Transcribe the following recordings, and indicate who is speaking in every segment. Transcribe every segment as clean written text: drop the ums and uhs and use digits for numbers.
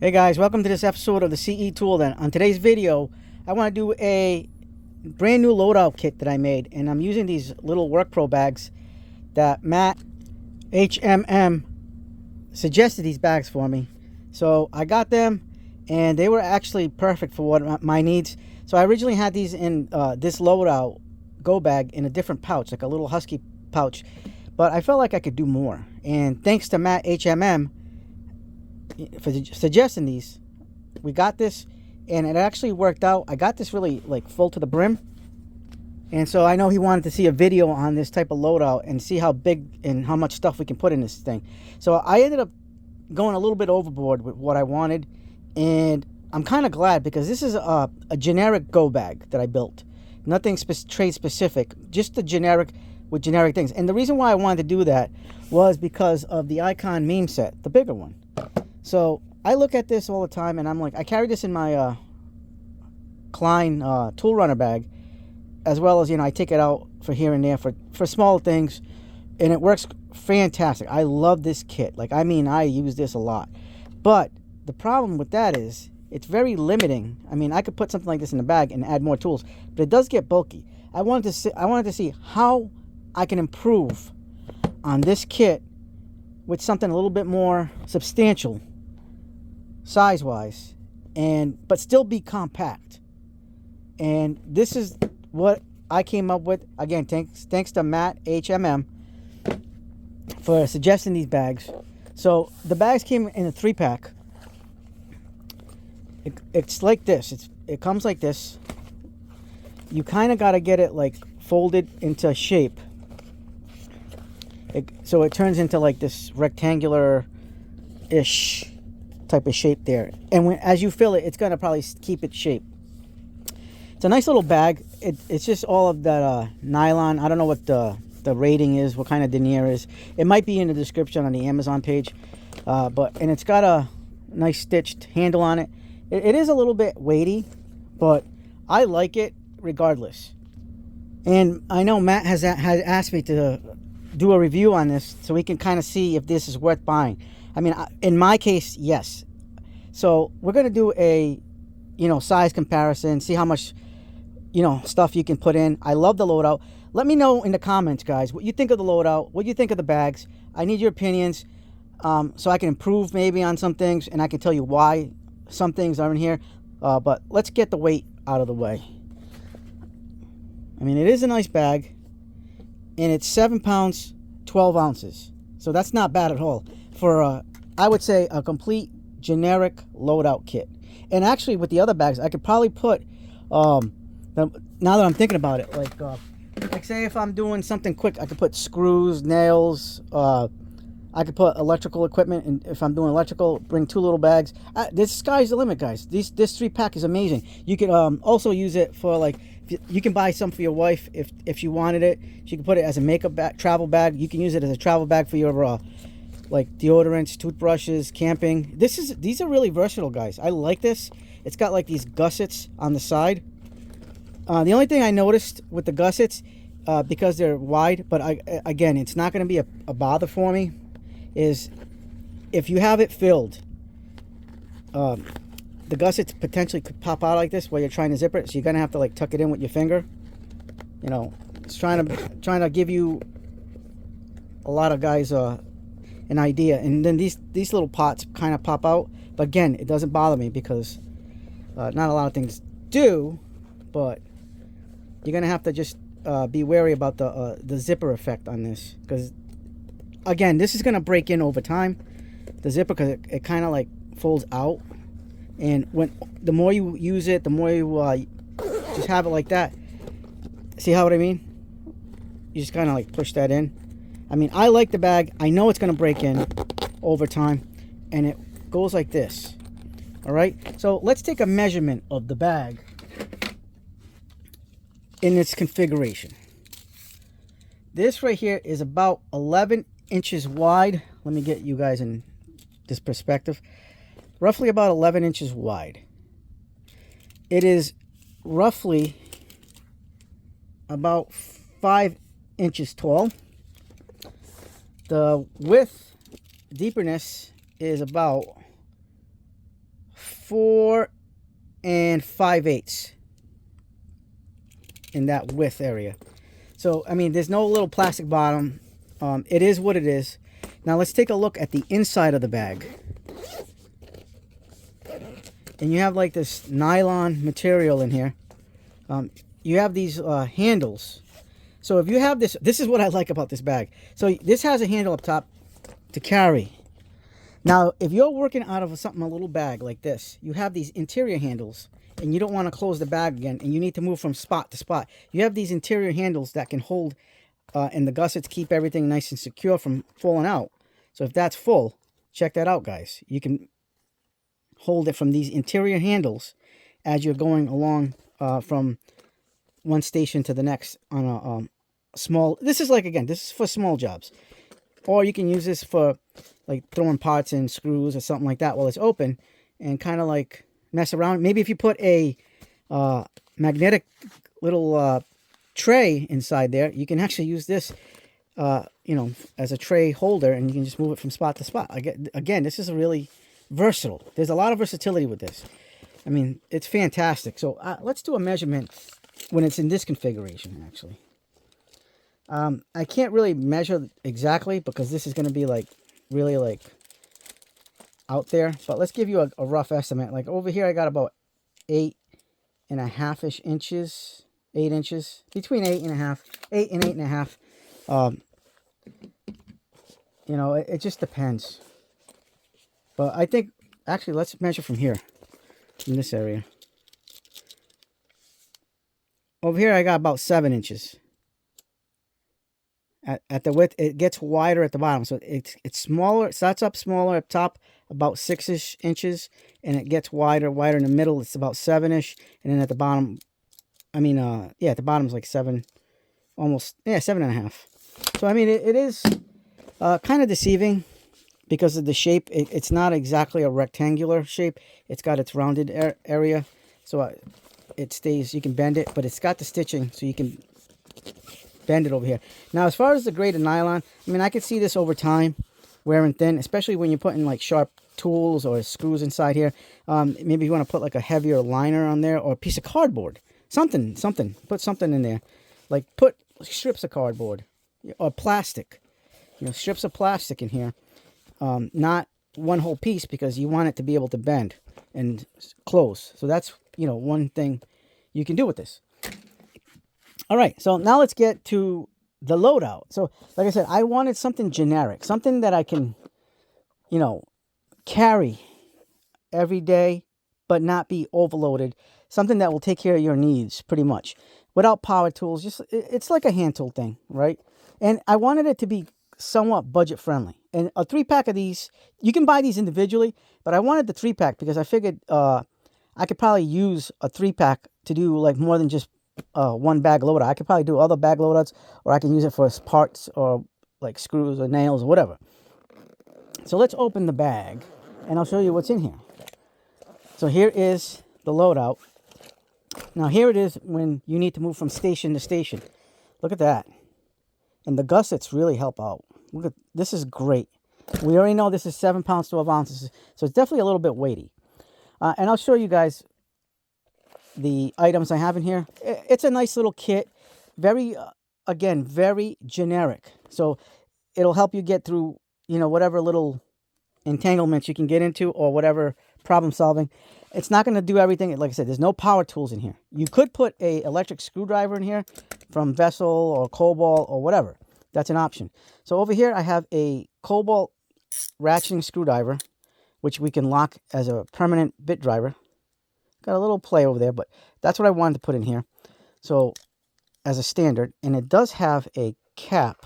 Speaker 1: Hey guys, welcome to this episode of the CE Tool. Then on today's video, I want to do a brand new loadout kit that I made, and I'm using these little Workpro bags that Matt HMM suggested these bags for me. So I got them, and they were actually perfect for what my needs. So I originally had these in this loadout go bag in a different pouch, like a little husky pouch, but I felt like I could do more. And thanks to Matt HMM for suggesting these, we got this, and it actually worked out. I got this really like full to the brim, and so I know he wanted to see a video on this type of loadout and see how big and how much stuff we can put in this thing. So I ended up going a little bit overboard with what I wanted, and I'm kind of glad because this is a generic go bag that I built. Nothing trade specific, just the generic with generic things. And the reason why I wanted to do that was because of the Icon meme set, the bigger one. So I look at this all the time, and I'm like, I carry this in my Klein tool runner bag, as well as, I take it out for here and there for small things, and it works fantastic. I love this kit. I use this a lot. But the problem with that is it's very limiting. I could put something like this in the bag and add more tools, but it does get bulky. I wanted to see how I can improve on this kit with something a little bit more substantial size wise, but still be compact. And this is what I came up with. Again, thanks to Matt HMM for suggesting these bags. So the bags came in a 3-pack. It's like this. It comes like this. You kind of got to get it like folded into shape, so it turns into like this rectangular-ish type of shape there. And as you fill it, it's going to probably keep its shape. It's a nice little bag. It's just all of that nylon. I don't know what the rating is, what kind of denier is. It might be in the description on the Amazon page. And it's got a nice stitched handle on it. It is a little bit weighty, but I like it regardless. And I know Matt has asked me to do a review on this so we can kind of see if this is worth buying. In my case, yes. So we're going to do a size comparison, see how much stuff you can put in. I love the loadout. Let me know in the comments, guys, what you think of the loadout, what you think of the bags. I need your opinions, so I can improve maybe on some things, and I can tell you why some things are in here. But let's get the weight out of the way. It is a nice bag, and it's 7 pounds 12 ounces, so that's not bad at all for I would say a complete generic loadout kit. And actually, with the other bags, I could probably put now that I'm thinking about it, like say if I'm doing something quick, I could put screws, nails, I could put electrical equipment, and if I'm doing electrical, bring 2 little bags. This sky's the limit, guys. This 3-pack is amazing. You can also use it for like, you can buy some for your wife if she wanted it. She can put it as a makeup bag, travel bag. You can use it as a travel bag for your like deodorants, toothbrushes, camping. These are really versatile, guys. I like this. It's got like these gussets on the side. The only thing I noticed with the gussets, because they're wide, but again, it's not going to be a bother for me, is if you have it filled, the gussets potentially could pop out like this while you're trying to zip it, so you're gonna have to like tuck it in with your finger. It's trying to give you a lot of guys an idea. And then these little pots kind of pop out, but again, it doesn't bother me because not a lot of things do, but you're gonna have to just be wary about the zipper effect on this, because again, this is gonna break in over time, the zipper, because it kind of like folds out. And the more you use it, the more you just have it like that. See what I mean? You just kind of like push that in. I like the bag. I know it's going to break in over time. And it goes like this. Alright? So let's take a measurement of the bag in its configuration. This right here is about 11 inches wide. Let me get you guys in this perspective. Roughly about 11 inches wide. It is roughly about 5 inches tall. The width, deeperness, is about 4 5/8 in that width area. So, I mean, there's no little plastic bottom. It is what it is. Now, let's take a look at the inside of the bag. And you have like this nylon material in here. You have these handles. So if you have this is what I like about this bag. So this has a handle up top to carry. Now, if you're working out of something, a little bag like this, you have these interior handles, and you don't want to close the bag again, and you need to move from spot to spot. You have these interior handles that can hold, and the gussets keep everything nice and secure from falling out. So if that's full, check that out, guys. You can hold it from these interior handles as you're going along from one station to the next on a small. This is like, again, this is for small jobs, or you can use this for like throwing parts in screws or something like that while it's open, and kind of like mess around. Maybe if you put a magnetic little tray inside there, you can actually use this you know, as a tray holder, and you can just move it from spot to spot. Again, this is really versatile. There's a lot of versatility with this. I mean, it's fantastic. So let's do a measurement when it's in this configuration, actually. I can't really measure exactly because this is going to be like really like out there, but let's give you a rough estimate. Like over here, I got about 8.5-ish inches, 8 inches, between 8.5, 8 and 8.5. You know, it just depends. But I think, actually, let's measure from here, in this area. Over here, I got about 7 inches. At the width, it gets wider at the bottom. So it's smaller. It starts up smaller up top, about 6-ish inches. And it gets wider in the middle. It's about 7-ish. And then at the bottom, I mean, yeah, at the bottom is like 7, almost, yeah, 7.5. So, I mean, it is kind of deceiving because of the shape. It's not exactly a rectangular shape. It's got its rounded area. So it stays, you can bend it, but it's got the stitching so you can bend it over here. Now, as far as the grade of nylon, I mean, I could see this over time wear and thin, especially when you're putting like sharp tools or screws inside here. Maybe you want to put like a heavier liner on there, or a piece of cardboard, something, put something in there, like put strips of cardboard or plastic, you know, strips of plastic in here, not one whole piece, because you want it to be able to bend and close. So that's, you know, one thing you can do with this. All right, so now let's get to the loadout. So, like I said, I wanted something generic, something that I can, you know, carry every day, but not be overloaded. Something that will take care of your needs, pretty much, without power tools. Just, it's like a hand tool thing, right? And I wanted it to be somewhat budget friendly. And a 3-pack of these, you can buy these individually, but I wanted the 3-pack because I figured I could probably use a 3-pack to do like more than just one bag loadout. I could probably do other bag loadouts, or I can use it for parts or like screws or nails or whatever. So let's open the bag and I'll show you what's in here. So here is the loadout. Now here it is when you need to move from station to station. Look at that. And the gussets really help out. Look at this, is great. We already know this is 7 pounds, 12 ounces, so it's definitely a little bit weighty. And I'll show you guys the items I have in here. It's a nice little kit. Very, again, very generic. So it'll help you get through, you know, whatever little entanglements you can get into, or whatever problem solving. It's not going to do everything. Like I said, there's no power tools in here. You could put a electric screwdriver in here from Vessel or Cobalt or whatever. That's an option. So over here I have a Cobalt ratcheting screwdriver, which we can lock as a permanent bit driver. Got a little play over there, but that's what I wanted to put in here. So as a standard, and it does have a cap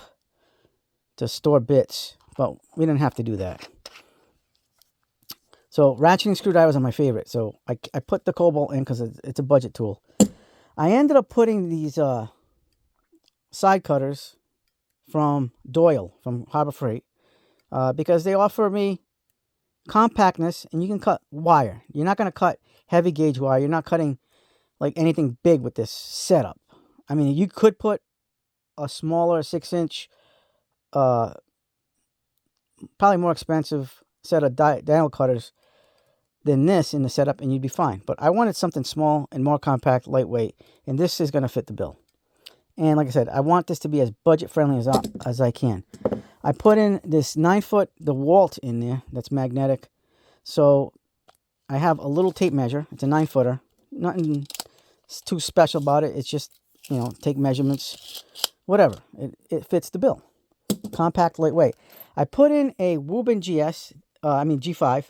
Speaker 1: to store bits, but we didn't have to do that. So ratcheting screwdrivers are my favorite. So I put the Cobalt in because it's a budget tool. I ended up putting these side cutters from Doyle, from Harbor Freight, because they offer me compactness, and you can cut wire. You're not going to cut heavy gauge wire. You're not cutting like anything big with this setup. I mean, you could put a smaller 6-inch, probably more expensive set of dial cutters than this in the setup, and you'd be fine. But I wanted something small and more compact, lightweight, and this is going to fit the bill. And like I said, I want this to be as budget friendly as I can. I put in this 9-foot DeWalt in there that's magnetic. So I have a little tape measure. It's a 9-footer. Nothing too special about it. It's just, you know, take measurements, whatever. It fits the bill. Compact, lightweight. I put in a Woburn G5.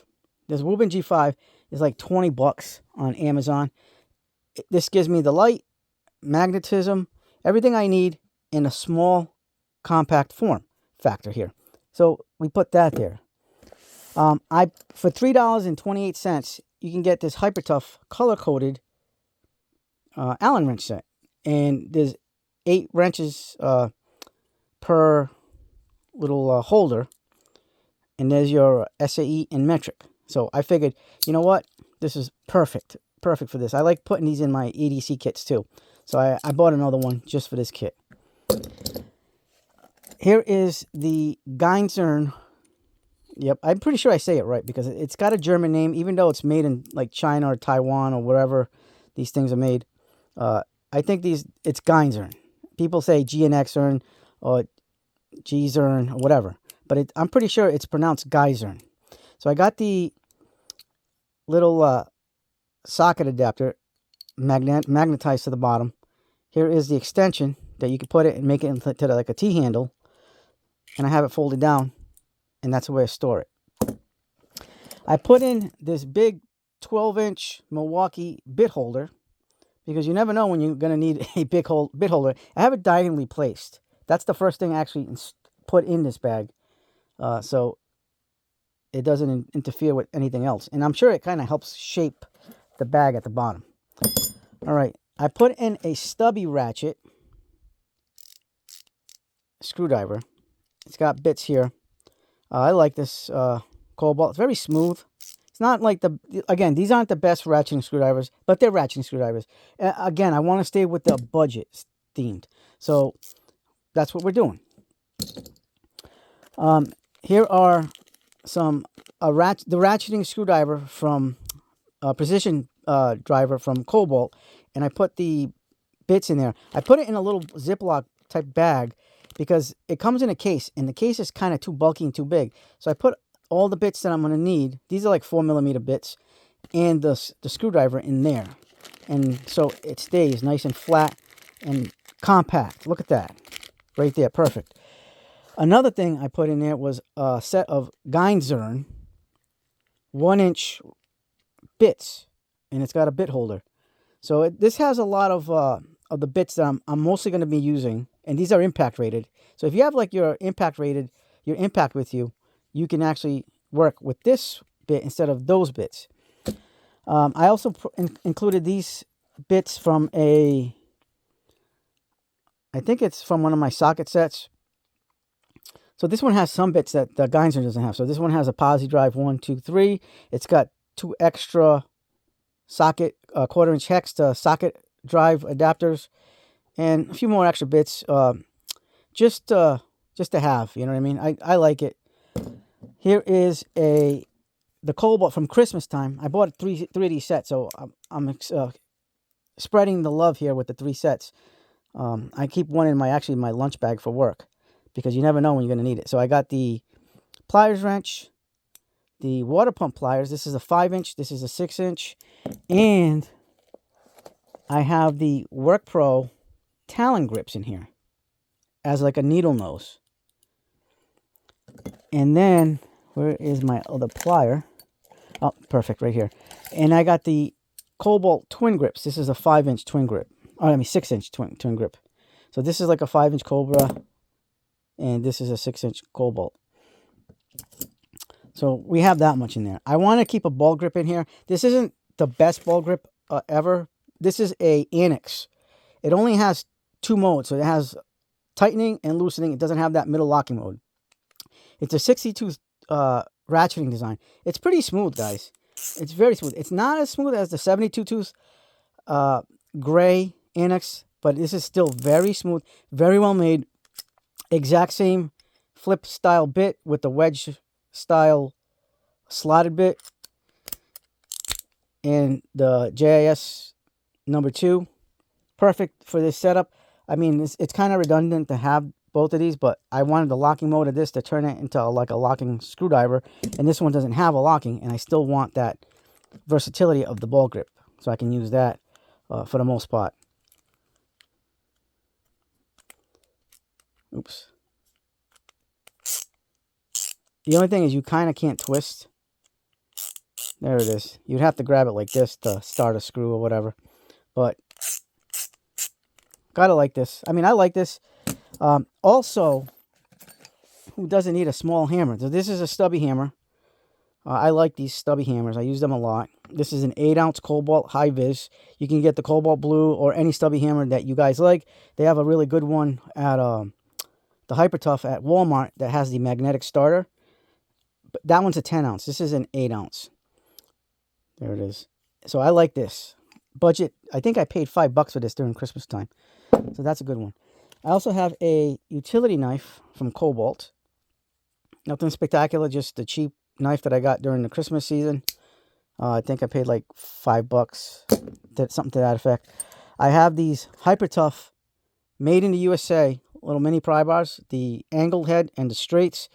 Speaker 1: This Woburn G5 is like 20 bucks on Amazon. This gives me the light, magnetism, everything I need in a small, compact form factor here. So we put that there. For $3.28, you can get this Hyper Tough color-coded Allen wrench set. And there's 8 wrenches per little holder. And there's your SAE and metric. So I figured, you know what? This is perfect. Perfect for this. I like putting these in my EDC kits too. So I bought another one just for this kit. Here is the Geinzern. Yep, I'm pretty sure I say it right because it's got a German name, even though it's made in like China or Taiwan or wherever these things are made. I think it's Geinzern. People say GNXern or Gzern or whatever. But I'm pretty sure it's pronounced Geinzern. So I got the little socket adapter magnetized to the bottom. Here is the extension that you can put it and make it into like a T-handle. And I have it folded down. And that's the way I store it. I put in this big 12-inch Milwaukee bit holder. Because you never know when you're going to need a big bit holder. I have it diagonally placed. That's the first thing I actually put in this bag. So it doesn't interfere with anything else. And I'm sure it kind of helps shape the bag at the bottom. All right. I put in a stubby ratchet screwdriver. It's got bits here. I like this Cobalt. It's very smooth. It's not like again, these aren't the best ratcheting screwdrivers, but they're ratcheting screwdrivers. Again, I want to stay with the budget themed. So that's what we're doing. Here are some the ratcheting screwdriver from precision driver from Cobalt, and I put the bits in there. I put it in a little Ziploc type bag because it comes in a case, and the case is kind of too bulky and too big. So I put all the bits that I'm going to need. These are like 4mm bits, and the screwdriver in there, and so it stays nice and flat and compact. Look at that, right there, perfect. Another thing I put in there was a set of Geinzern 1-inch bits, and it's got a bit holder. So this has a lot of the bits that I'm mostly going to be using, and these are impact rated. So if you have like your impact with you, you can actually work with this bit instead of those bits. I also included these bits from I think it's from one of my socket sets. So this one has some bits that the Geinzern doesn't have. So this one has a posi drive 1, 2, 3. It's got 2 extra socket, 1/4-inch hex to socket drive adapters, and a few more extra bits, just to have. You know what I mean? I like it. Here is the Cobalt from Christmas time. I bought 3 of these sets, so I'm spreading the love here with the 3 sets. I keep one in my lunch bag for work, because you never know when you're going to need it. So I got the pliers wrench, the water pump pliers. This is a 5-inch. This is a 6-inch. And I have the Workpro Talon grips in here as like a needle nose. And then, where is my other plier? Oh, perfect, right here. And I got the Cobalt twin grips. This is a 5-inch twin grip. Oh, 6-inch twin grip. So this is like a 5-inch Cobra, and this is a 6-inch Cobalt. So we have that much in there. I want to keep a ball grip in here. This isn't the best ball grip ever. This is a Annex. It only has 2 modes. So it has tightening and loosening. It doesn't have that middle locking mode. It's a 60-tooth ratcheting design. It's pretty smooth, guys. It's very smooth. It's not as smooth as the 72-tooth gray Annex, but this is still very smooth, very well made. Exact same flip style bit with the wedge style slotted bit. and the JIS number 2. Perfect for this setup. I mean, it's kind of redundant to have both of these, but I wanted the locking mode of this to turn it into like a locking screwdriver, and this one doesn't have a locking, and I still want that versatility of the ball grip, so I can use that for the most part. Oops. The only thing is you kind of can't twist. There it is. You'd have to grab it like this to start a screw or whatever. But gotta like this. I mean, I like this. Also, who doesn't need a small hammer? So this is a stubby hammer. I like these stubby hammers. I use them a lot. This is an 8-ounce Cobalt High Vis. You can get the Cobalt Blue or any stubby hammer that you guys like. They have a really good one at the Hyper Tough at Walmart that has the magnetic starter. But that one's a 10-ounce. This is an 8-ounce. There it is. So I like this. Budget, I think I paid $5 for this during Christmas time. So that's a good one. I also have a utility knife from Cobalt. Nothing spectacular, just the cheap knife that I got during the Christmas season. I think I paid like $5, something to that effect. I have these Hyper Tough, made in the USA, little mini pry bars, the angled head and the straights.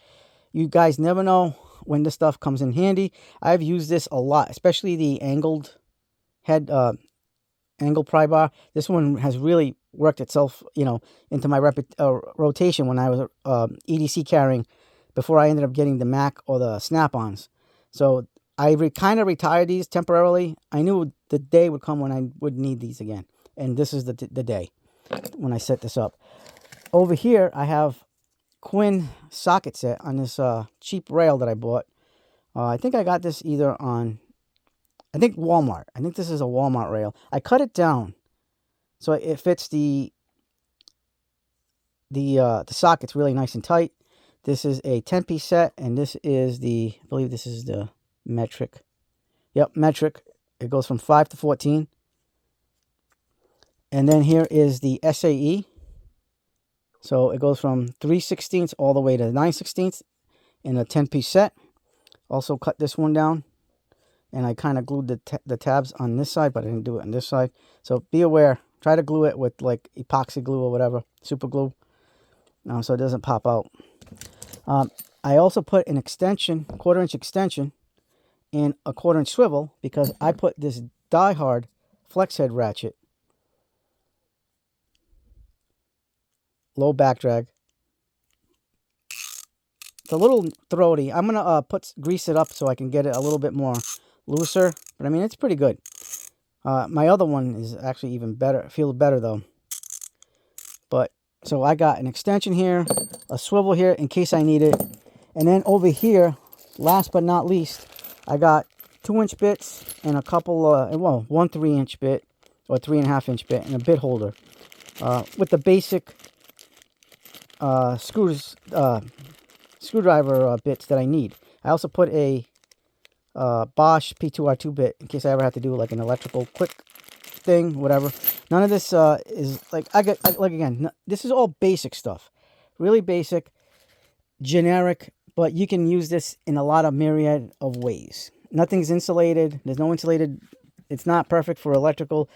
Speaker 1: You guys never know when this stuff comes in handy. I've used this a lot, especially the angled head, angled pry bar. This one has really worked itself, into my rotation when I was EDC carrying before I ended up getting the Mac or the Snap-ons. So I kind of retired these temporarily. I knew the day would come when I would need these again. And this is the day when I set this up. Over here, I have Quinn socket set on this cheap rail that I bought. I think I got this either on, Walmart. I think this is a Walmart rail. I cut it down so it fits the sockets really nice and tight. This is a 10-piece set, and this is I believe this is the metric. Yep, metric. It goes from 5 to 14. And then here is the SAE. So it goes from 3/16 all the way to 9/16 in a 10-piece set. Also cut this one down, and I kind of glued the tabs on this side, but I didn't do it on this side. So be aware. Try to glue it with like epoxy glue or whatever, super glue, so it doesn't pop out. I also put an extension, 1/4-inch extension, and a 1/4-inch swivel because I put this die-hard flex head ratchet, low back drag. It's a little throaty. I'm gonna grease it up so I can get it a little bit more looser. But I mean, it's pretty good. My other one is actually even better. Feels better though. But so I got an extension here, a swivel here in case I need it, and then over here, last but not least, I got 2-inch bits and a couple, 1 3-inch bit or 3.5-inch bit and a bit holder with the basic screwdriver bits that I need. I also put a Bosch P2R2 bit in case I ever have to do like an electrical quick thing, whatever. None of this is like again, this is all basic stuff, really basic, generic, but you can use this in a lot of myriad of ways. Nothing's insulated. There's no insulated. It's not perfect for electrical.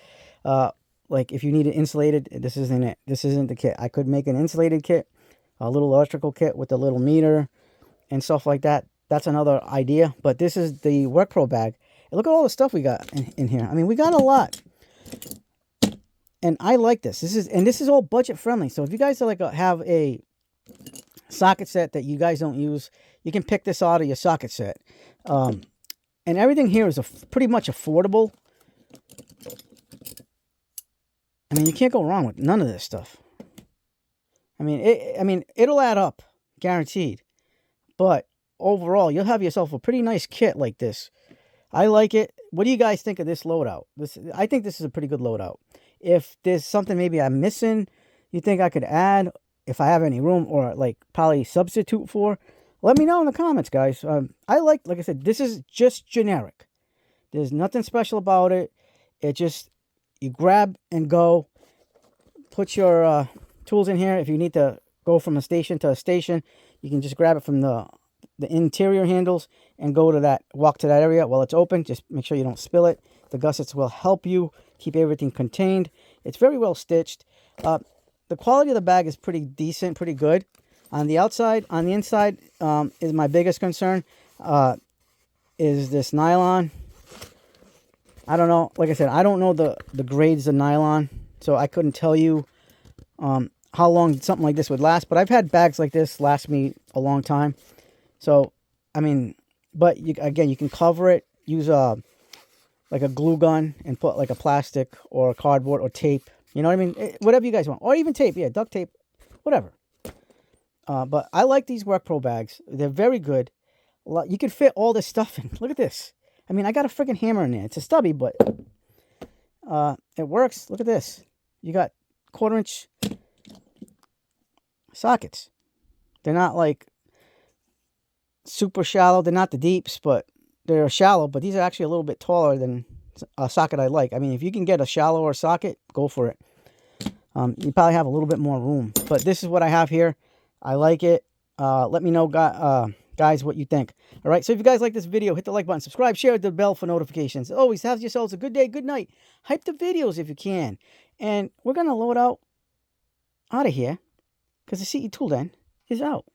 Speaker 1: Like if you need it insulated, this isn't it. This isn't the kit. I could make an insulated kit, a little electrical kit with a little meter and stuff like that. That's another idea. But this is the Workpro bag. And look at all the stuff we got in here. I mean, we got a lot. And I like this. This is all budget friendly. So if you guys are have a socket set that you guys don't use, you can pick this out of your socket set. And everything here is pretty much affordable. I mean, you can't go wrong with none of this stuff. I mean, it'll add up, guaranteed. But overall, you'll have yourself a pretty nice kit like this. I like it. What do you guys think of this loadout? I think this is a pretty good loadout. If there's something maybe I'm missing, you think I could add, if I have any room, or like probably substitute for, let me know in the comments, guys. Like I said, this is just generic. There's nothing special about it. It just, you grab and go. Put your tools in here. If you need to go from a station to a station, you can just grab it from the interior handles and go to walk to that area while it's open. Just make sure you don't spill it. The gussets will help you keep everything contained. It's very well stitched. The quality of the bag is pretty decent, pretty good. On the outside, on the inside is my biggest concern. Is this nylon. I don't know. Like I said, I don't know the grades of nylon, so I couldn't tell you how long something like this would last. But I've had bags like this last me a long time. So, I mean, but again, you can cover it. Use like a glue gun and put like a plastic or a cardboard or tape. You know what I mean? Whatever you guys want. Or even tape. Yeah, duct tape. Whatever. But I like these Workpro bags. They're very good. You can fit all this stuff in. Look at this. I mean, I got a freaking hammer in there. It's a stubby, but it works. Look at this. You got 1/4 inch sockets. They're not like super shallow. They're not the deeps, but they're shallow. But these are actually a little bit taller than a socket I like. I mean, if you can get a shallower socket, go for it. You probably have a little bit more room. But this is what I have here. I like it. Let me know, guys, what you think. All right, so if you guys like this video, hit the like button, subscribe, share the bell for notifications. Always have yourselves a good day, good night. Hype the videos if you can. And we're going to load out of here because the CE tool then is out.